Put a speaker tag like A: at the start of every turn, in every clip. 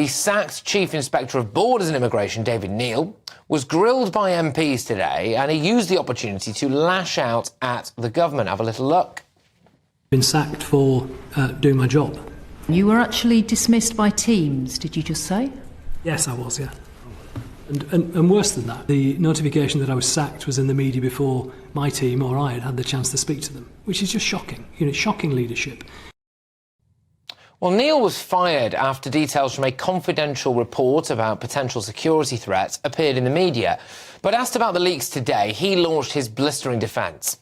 A: The sacked Chief Inspector of Borders and Immigration, David Neal, was grilled by MPs today, and he used the opportunity to lash out at the government. Have a little look.
B: Been sacked for doing my job.
C: You were actually dismissed by Teams, did you just say?
B: Yes, I was, yeah. And worse than that, the notification that I was sacked was in the media before my team or I had the chance to speak to them, which is just shocking. Shocking leadership.
A: Well, Neal was fired after details from a confidential report about potential security threats appeared in the media. But asked about the leaks today, he launched his blistering defence.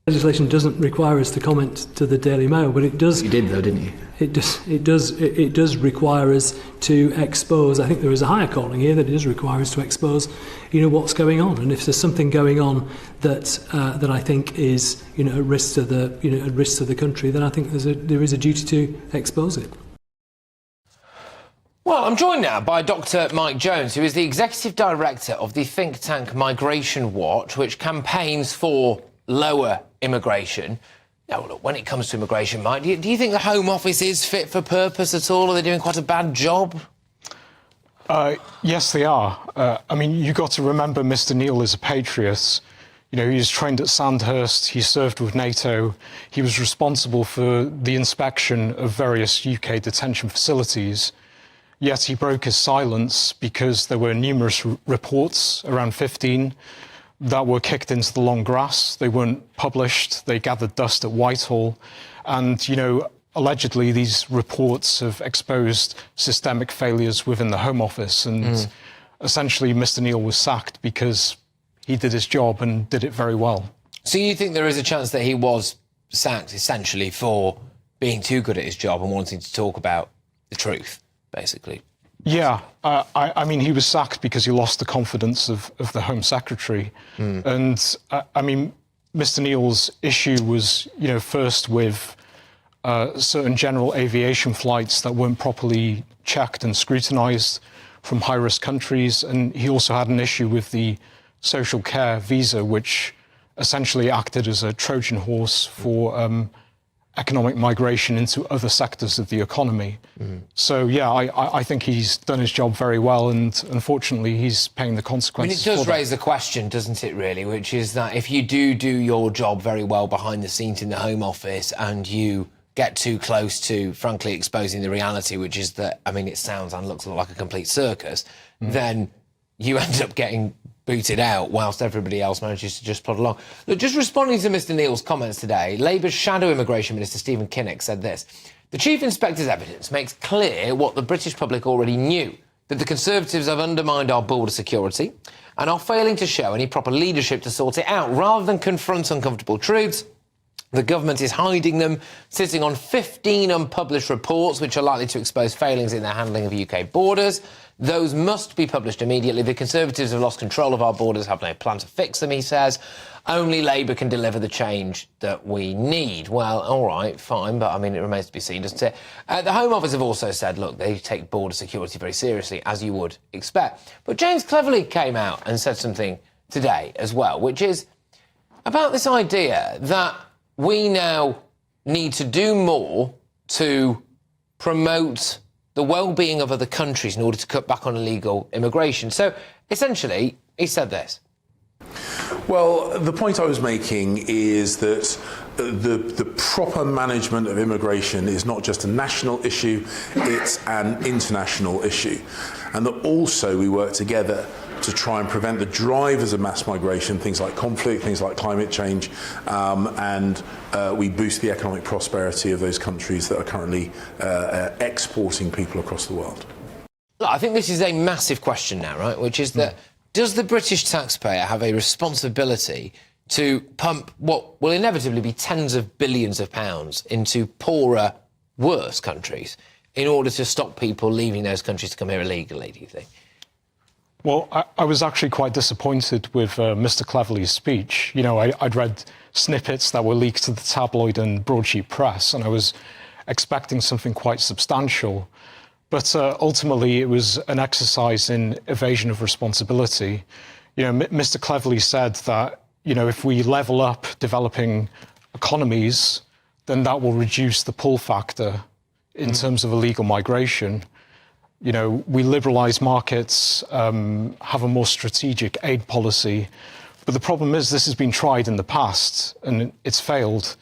B: Legislation doesn't require us to comment to the Daily Mail, but it does.
D: You did, though, didn't you?
B: It does require us to expose. I think there is a higher calling here that it does require us to expose, what's going on. And if there's something going on that I think is, at risk to the country, then I think there is a duty to expose it.
A: Well, I'm joined now by Dr. Mike Jones, who is the executive director of the think tank Migration Watch, which campaigns for lower immigration. Now, look, when it comes to immigration, Mike, do you think the Home Office is fit for purpose at all? Are they doing quite a bad job?
E: Yes, they are. You've got to remember Mr. Neal is a patriot. He was trained at Sandhurst, he served with NATO, he was responsible for the inspection of various UK detention facilities, yet he broke his silence because there were numerous reports, around 15, that were kicked into the long grass. They weren't published. They gathered dust at Whitehall. And, allegedly these reports have exposed systemic failures within the Home Office. And essentially Mr. Neal was sacked because he did his job and did it very well.
A: So you think there is a chance that he was sacked essentially for being too good at his job and wanting to talk about the truth, basically?
E: Yeah, he was sacked because he lost the confidence of the Home Secretary. And, Mr. Neal's issue was, first with certain general aviation flights that weren't properly checked and scrutinised from high-risk countries. And he also had an issue with the social care visa, which essentially acted as a Trojan horse for economic migration into other sectors of the economy. So, yeah, I think he's done his job very well, and unfortunately he's paying the consequences.
A: It does raise the question, doesn't it, really, which is that if you do your job very well behind the scenes in the Home Office and you get too close to, frankly, exposing the reality, which is that, it sounds and looks like a complete circus, then you end up getting booted out whilst everybody else manages to just plod along. Look, just responding to Mr. Neal's comments today, Labour's Shadow Immigration Minister Stephen Kinnock said this: "The Chief Inspector's evidence makes clear what the British public already knew, that the Conservatives have undermined our border security and are failing to show any proper leadership to sort it out. Rather than confront uncomfortable truths, the government is hiding them, sitting on 15 unpublished reports which are likely to expose failings in their handling of UK borders. Those must be published immediately. The Conservatives have lost control of our borders, have no plan to fix them," he says. "Only Labour can deliver the change that we need." Well, all right, fine, but, it remains to be seen, doesn't it? The Home Office have also said, look, they take border security very seriously, as you would expect. But James Cleverly came out and said something today as well, which is about this idea that we now need to do more to promote the well-being of other countries in order to cut back on illegal immigration. So, essentially, he said this.
F: Well, the point I was making is that the proper management of immigration is not just a national issue, it's an international issue. And that also we work together to try and prevent the drivers of mass migration, things like conflict, things like climate change, and we boost the economic prosperity of those countries that are currently exporting people across the world.
A: Look, I think this is a massive question now, right, which is that does the British taxpayer have a responsibility to pump what will inevitably be tens of billions of pounds into poorer, worse countries in order to stop people leaving those countries to come here illegally, do you think?
E: Well, I was actually quite disappointed with Mr. Cleverly's speech. I'd read snippets that were leaked to the tabloid and broadsheet press, and I was expecting something quite substantial. But ultimately, it was an exercise in evasion of responsibility. Mr. Cleverly said that, if we level up developing economies, then that will reduce the pull factor in terms of illegal migration. You know, we liberalise markets, have a more strategic aid policy. But the problem is this has been tried in the past and it's failed.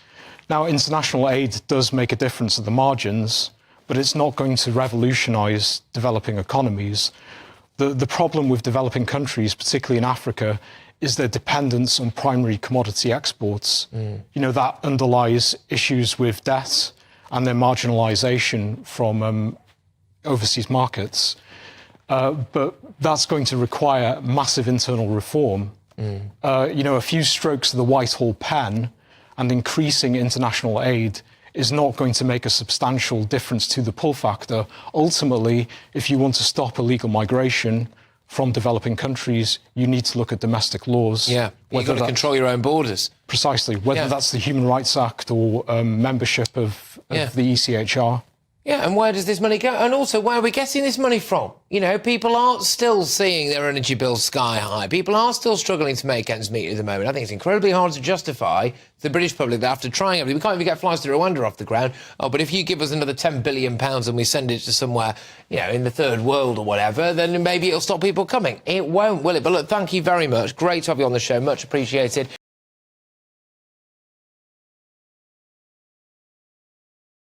E: Now, international aid does make a difference at the margins, but it's not going to revolutionise developing economies. The problem with developing countries, particularly in Africa, is their dependence on primary commodity exports. You know, that underlies issues with debt and their marginalisation from overseas markets. But that's going to require massive internal reform. You know, a few strokes of the Whitehall pen and increasing international aid is not going to make a substantial difference to the pull factor. Ultimately, if you want to stop illegal migration from developing countries, you need to look at domestic laws.
A: Yeah, you've got to control your own borders.
E: Precisely, whether that's the Human Rights Act or membership of the ECHR.
A: Yeah, and where does this money go? And also, where are we getting this money from? You know, people are still seeing their energy bills sky high. People are still struggling to make ends meet at the moment. I think it's incredibly hard to justify to the British public that after trying everything, we can't even get flights to Rwanda off the ground. Oh, but if you give us another £10 billion and we send it to somewhere, you know, in the third world or whatever, then maybe it'll stop people coming. It won't, will it? But look, thank you very much. Great to have you on the show. Much appreciated.